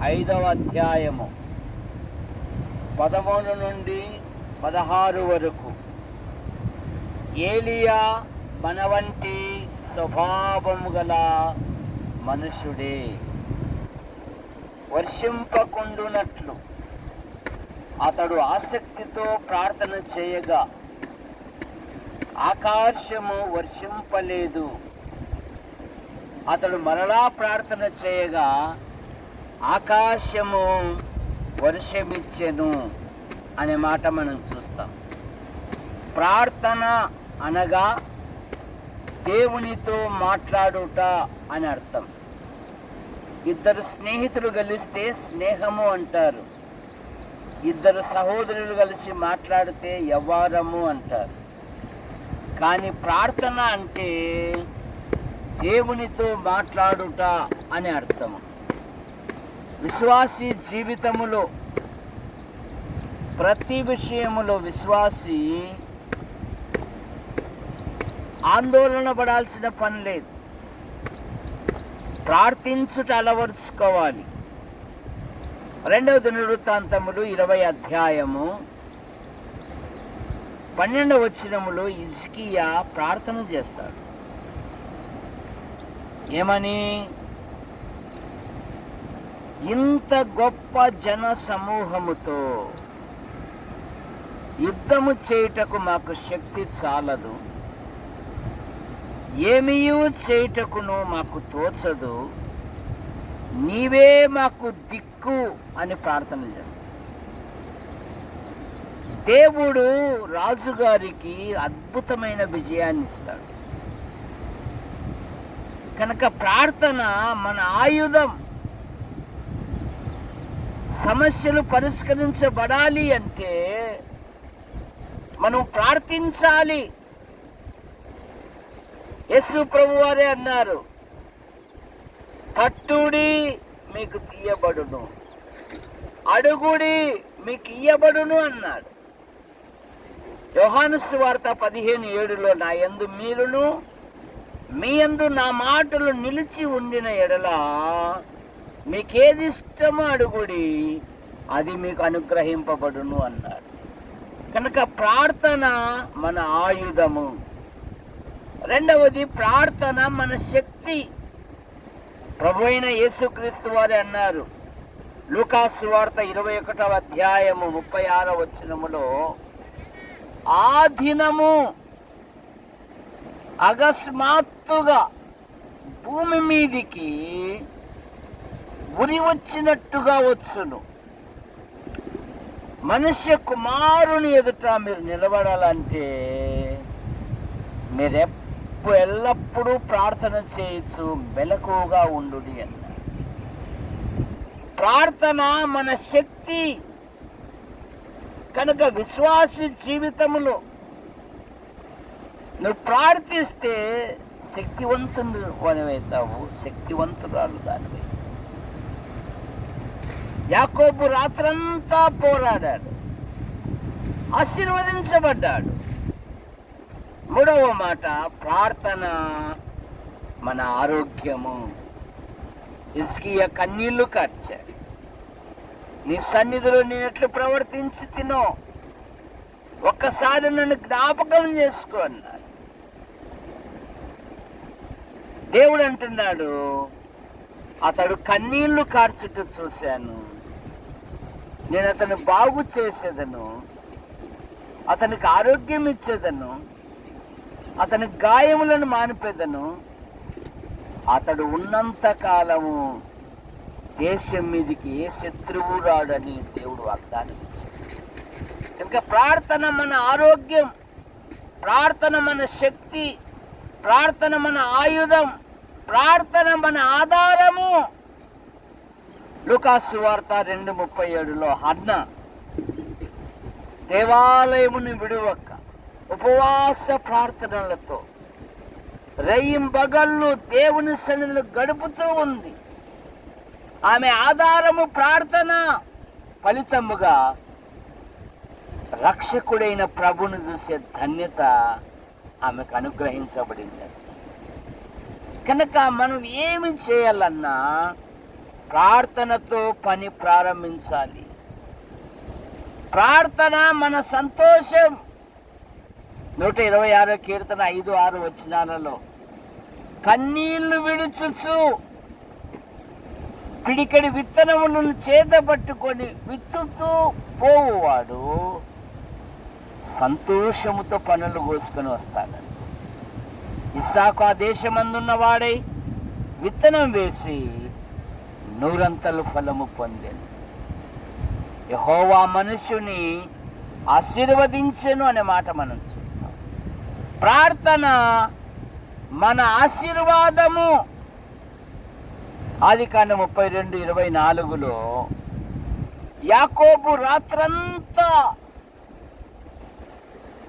5వ అధ్యాయము 11 నుండి 16 వరకు. ఏలియా మన వంటి స్వభావము గల మనుషుడే. వర్షింపకుండునట్లు అతడు ఆసక్తితో ప్రార్థన చేయగా ఆకాశము వర్షింపలేదు. అతడు మరలా ప్రార్థన చేయగా ఆకాశము వర్షమిచ్చెను అనే మాట మనం చూస్తాం. ప్రార్థన అనగా దేవునితో మాట్లాడుట అని అర్థం. ఇద్దరు స్నేహితులు కలిస్తే స్నేహము అంటారు. ఇద్దరు సహోదరులు కలిసి మాట్లాడితే యవ్వారము అంటారు. కానీ ప్రార్థన అంటే దేవునితో మాట్లాడుట అని అర్థము. విశ్వాసి జీవితములో ప్రతి విషయములో విశ్వాసి ఆందోళన పడాల్సిన పని లేదు. ప్రార్థించుట అలవరుచుకోవాలి. 2వ దినవృత్తాంతములు 20వ అధ్యాయము 12వ వచనములో హిజ్కియా ప్రార్థన చేస్తాడు. ఏమని? ఇంత గొప్ప జన సమూహముతో యుద్ధము చేయుటకు మాకు శక్తి చాలదు, ఏమీయూ చేయుటకును మాకు తోచదు, నీవే మాకు దిక్కు అని ప్రార్థన చేస్తాడు. దేవుడు రాజుగారికి అద్భుతమైన విజయాన్ని ఇస్తాడు. కనుక ప్రార్థన మన ఆయుధం. సమస్యలు పరిష్కరించబడాలి అంటే మనం ప్రార్థించాలి. యేసు ప్రభువారే అన్నారు, తట్టుడి మీకు తీయబడును, అడుగుడి మీకు ఇయ్యబడును అన్నాడు. యోహాను సువార్త 15:7 నా యందు మీరును మీ యందు నా మాటలు నిలిచి ఉండిన ఎడల మీకేది ఇష్టమో అడుగుడి, అది మీకు అనుగ్రహింపబడును అన్నాడు. కనుక ప్రార్థన మన ఆయుధము. రెండవది, ప్రార్థన మన శక్తి. ప్రభు అయిన యేసుక్రీస్తు వారు అన్నారు, లూకాసు సువార్త 21వ అధ్యాయము 36వ వచనములో, ఆ దినము అకస్మాత్తుగా భూమి మీదికి ఉరి వచ్చినట్టుగా వచ్చును. మనుష్య కుమారుని ఎదుట మీరు నిలబడాలంటే మీరు ఎల్లప్పుడూ ప్రార్థన చేయొచ్చు, మెలకువగా ఉండుడి అన్నారు. ప్రార్థన మన శక్తి. కనుక విశ్వాసి జీవితంలో నువ్వు ప్రార్థిస్తే శక్తివంతుడు అవుతావు, శక్తివంతురాలు దానివై. యాకోబు రాత్రంతా పోరాడాడు, ఆశీర్వదించబడ్డాడు. 3వ మాట, ప్రార్థన మన ఆరోగ్యము. హిజ్కియా కన్నీళ్లు కార్చాడు. నీ సన్నిధిలో నేను ఎట్లు ప్రవర్తించి తినో ఒక్కసారి నన్ను జ్ఞాపకం చేసుకో అన్నాడు. దేవుడు అంటున్నాడు, అతడు కన్నీళ్లు కార్చుట చూశాను, నేను అతను బాగు చేసేదను, అతనికి ఆరోగ్యం ఇచ్చేదను, అతని గాయములను మానిపేదను, అతడు ఉన్నంత కాలము దేశం మీదికి ఏ శత్రువు రాడని దేవుడు వాగ్దానం ఇచ్చాడు. కనుక ప్రార్థన మన ఆరోగ్యం, ప్రార్థన మన శక్తి, ప్రార్థన మన ఆయుధం, ప్రార్థన మన ఆధారము. లూకాసు వార్త 2:37 హన్న దేవాలయమును విడువక ఉపవాస ప్రార్థనలతో రేయింబగళ్ళు దేవుని సన్నిధిలో గడుపుతూ ఉంది. ఆమె ఆధారము ప్రార్థన. ఫలితముగా రక్షకుడైన ప్రభును చూసే ధన్యత ఆమెకు అనుగ్రహించబడింది. కనుక మనం ఏమి చేయాలన్నా ప్రార్థనతో పని ప్రారంభించాలి. ప్రార్థన మన సంతోషం. 126 కీర్తన 5-6 వచనాలలో కన్నీళ్లు విడుచుచు పిడికడి విత్తనములను చేత పట్టుకొని విత్తుతూ పోవువాడు సంతోషముతో పనులు కోసుకొని వస్తాడని. ఇస్సాకు ఆ దేశమందున్న వాడై విత్తనం వేసి 100 ఫలము పొందాను. యెహోవా మనుషుని ఆశీర్వదించెను అనే మాట మనం చూస్తాం. ప్రార్థన మన ఆశీర్వాదము. ఆదికాండం 32:24 యాకోబు రాత్రంతా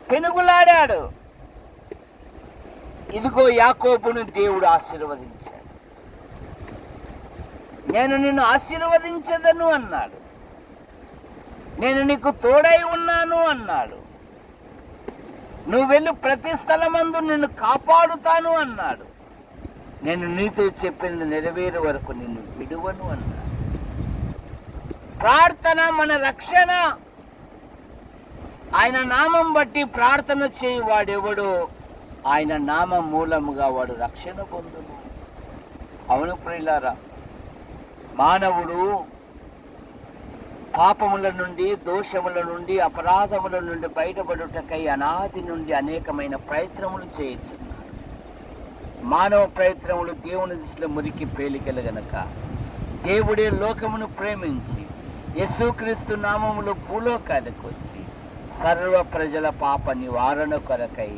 పెనుగులాడాడు. ఇదిగో యాకోబును దేవుడు ఆశీర్వదించాడు. నేను నిన్ను ఆశీర్వదించదను అన్నాడు. నేను నీకు తోడై ఉన్నాను అన్నాడు. నువ్వు వెళ్ళి ప్రతి స్థలమందు నిన్ను కాపాడుతాను అన్నాడు. నేను నీతో చెప్పింది నెరవేరు వరకు నిన్ను విడువను అన్నాడు. ప్రార్థన మన రక్షణ. ఆయన నామం బట్టి ప్రార్థన చేయి వాడెవడో ఆయన నామం మూలముగా వాడు రక్షణ పొందును. అవును ప్రియులారా, మానవుడు పాపముల నుండి, దోషముల నుండి, అపరాధముల నుండి బయటపడుటకై అనాది నుండి అనేకమైన ప్రయత్నములు చేయించున్నారు. మానవ ప్రయత్నములు దేవుని దృష్టిలో మురికి పేలికలు గనక దేవుడే లోకమును ప్రేమించి యేసుక్రీస్తు నామములో భూలోకానికి వచ్చి సర్వ ప్రజల పాప నివారణ కొరకై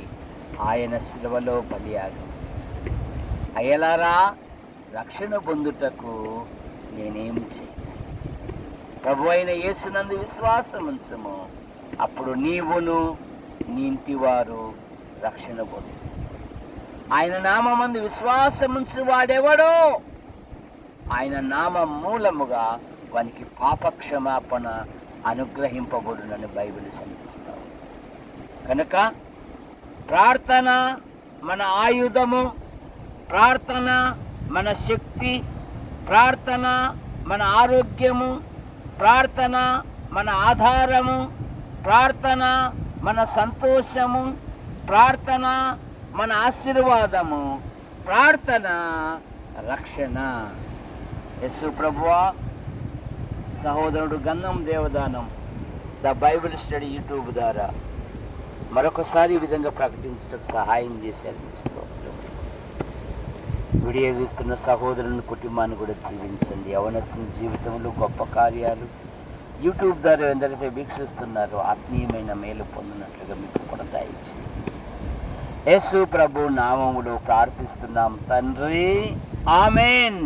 ఆయన శిలువలో బలియాగం. అయ్యలారా, రక్షణ పొందుటకు నేనేం చేయను. ప్రభు అయిన యేసునందు విశ్వాసం ఉంచుము, అప్పుడు నీవును నీ ఇంటి వారు రక్షణ పొందు. ఆయన నామమందు విశ్వాసముంచు వాడెవడో ఆయన నామం మూలముగా వానికి పాపక్షమాపణ అనుగ్రహింపబడునని బైబిల్ సంధిస్తాం. కనుక ప్రార్థన మన ఆయుధము, ప్రార్థన మన శక్తి, ప్రార్థన మన ఆరోగ్యము, ప్రార్థన మన ఆధారము, ప్రార్థన మన సంతోషము, ప్రార్థన మన ఆశీర్వాదము, ప్రార్థన రక్షణ. యేసు ప్రభువా, సహోదరుడు గంధం Devadanam the Bible study YouTube ద్వారా మరొకసారి ఈ విధంగా ప్రకటించడానికి సహాయం చేశారు. స్తోత్రం. వీడియో చూస్తున్న సహోదరుని కుటుంబాన్ని కూడా దీవించండి. యవనస్తుని జీవితంలో గొప్ప కార్యాలు యూట్యూబ్ ద్వారా ఎందరైతే వీక్షిస్తున్నారో ఆత్మీయమైన మేలు పొందినట్లుగా మీకు కూడా దయచేసి యేసు ప్రభు నామములో ప్రార్థిస్తున్నాం తండ్రి. ఆమేన్.